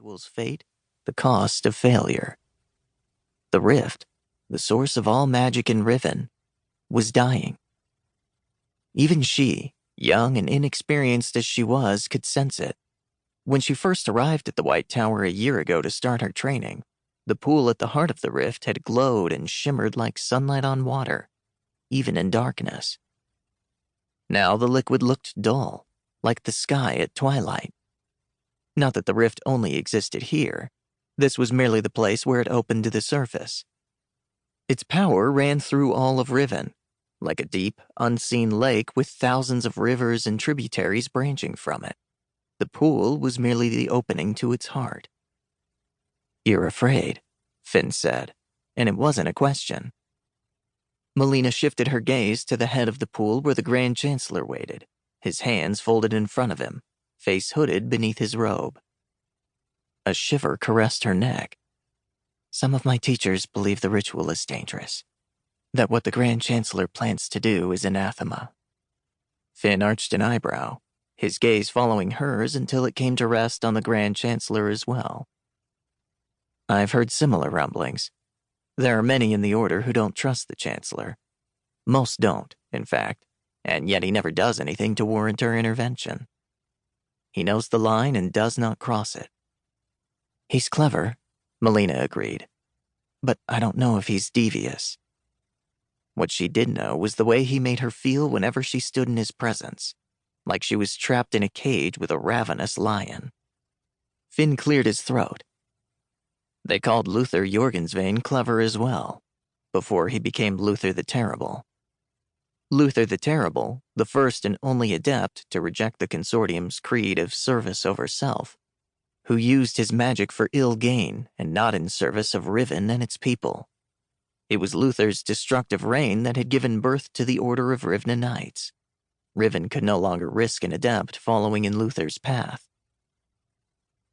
ritual's fate, the cost of failure. The rift, the source of all magic in Riven, was dying. Even she, young and inexperienced as she was, could sense it. When she first arrived at the White Tower a year ago to start her training, the pool at the heart of the rift had glowed and shimmered like sunlight on water, even in darkness. Now the liquid looked dull, like the sky at twilight. Not that the rift only existed here. This was merely the place where it opened to the surface. Its power ran through all of Riven, like a deep, unseen lake with thousands of rivers and tributaries branching from it. The pool was merely the opening to its heart. "You're afraid," Finn said, and it wasn't a question. Melina shifted her gaze to the head of the pool where the Grand Chancellor waited, his hands folded in front of him, face hooded beneath his robe. A shiver caressed her neck. "Some of my teachers believe the ritual is dangerous, that what the Grand Chancellor plans to do is anathema." Finn arched an eyebrow, his gaze following hers until it came to rest on the Grand Chancellor as well. "I've heard similar rumblings. There are many in the Order who don't trust the Chancellor. Most don't, in fact, and yet he never does anything to warrant our intervention. He knows the line and does not cross it." "He's clever," Melina agreed, "but I don't know if he's devious." What she did know was the way he made her feel whenever she stood in his presence, like she was trapped in a cage with a ravenous lion. Finn cleared his throat. They called Luther Jorgensvane clever as well, before he became Luther the Terrible. Luther the Terrible, the first and only adept to reject the Consortium's creed of service over self, who used his magic for ill gain and not in service of Riven and its people. It was Luther's destructive reign that had given birth to the Order of Rivenand Knights. Riven could no longer risk an adept following in Luther's path.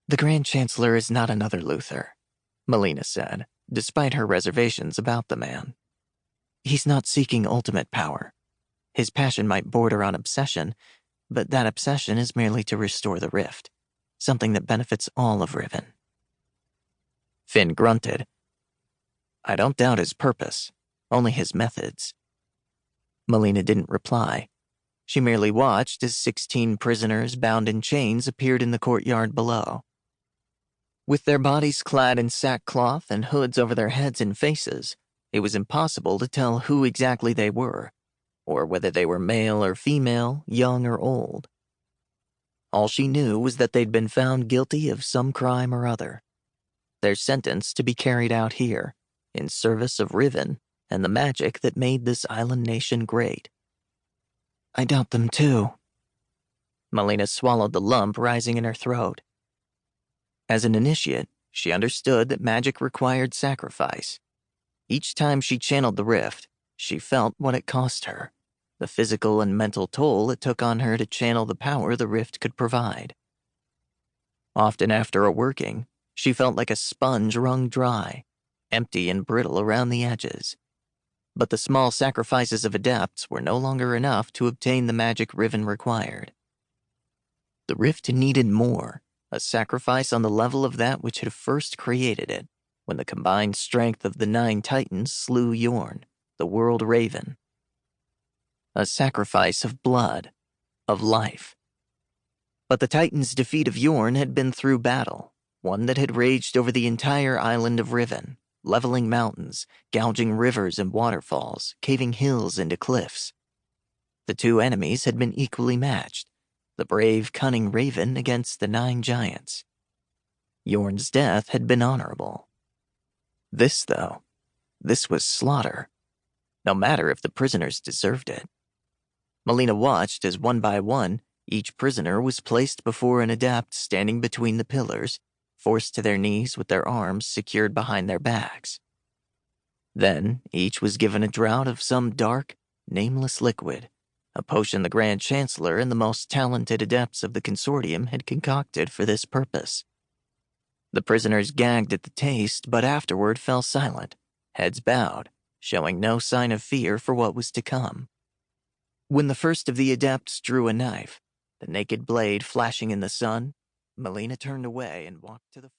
"The Grand Chancellor is not another Luther," Melina said, despite her reservations about the man. "He's not seeking ultimate power. His passion might border on obsession, but that obsession is merely to restore the rift, something that benefits all of Riven." Finn grunted. "I don't doubt his purpose, only his methods." Melina didn't reply. She merely watched as 16 prisoners bound in chains appeared in the courtyard below. With their bodies clad in sackcloth and hoods over their heads and faces, it was impossible to tell who exactly they were, or whether they were male or female, young or old. All she knew was that they'd been found guilty of some crime or other. Their sentence to be carried out here, in service of Riven and the magic that made this island nation great. "I doubt them too." Melina swallowed the lump rising in her throat. As an initiate, she understood that magic required sacrifice. Each time she channeled the rift, she felt what it cost her, the physical and mental toll it took on her to channel the power the rift could provide. Often after a working, she felt like a sponge wrung dry, empty and brittle around the edges. But the small sacrifices of adepts were no longer enough to obtain the magic Riven required. The rift needed more, a sacrifice on the level of that which had first created it, when the combined strength of the 9 Titans slew Yorn, the World Raven. A sacrifice of blood, of life. But the Titans' defeat of Yorn had been through battle, one that had raged over the entire island of Riven, leveling mountains, gouging rivers and waterfalls, caving hills into cliffs. The two enemies had been equally matched, the brave, cunning Raven against the 9 giants. Yorn's death had been honorable. This, though, this was slaughter, no matter if the prisoners deserved it. Melina watched as one by one, each prisoner was placed before an adept standing between the pillars, forced to their knees with their arms secured behind their backs. Then, each was given a draught of some dark, nameless liquid, a potion the Grand Chancellor and the most talented adepts of the Consortium had concocted for this purpose. The prisoners gagged at the taste, but afterward fell silent, heads bowed, showing no sign of fear for what was to come. When the first of the adepts drew a knife, the naked blade flashing in the sun, Melina turned away and walked to the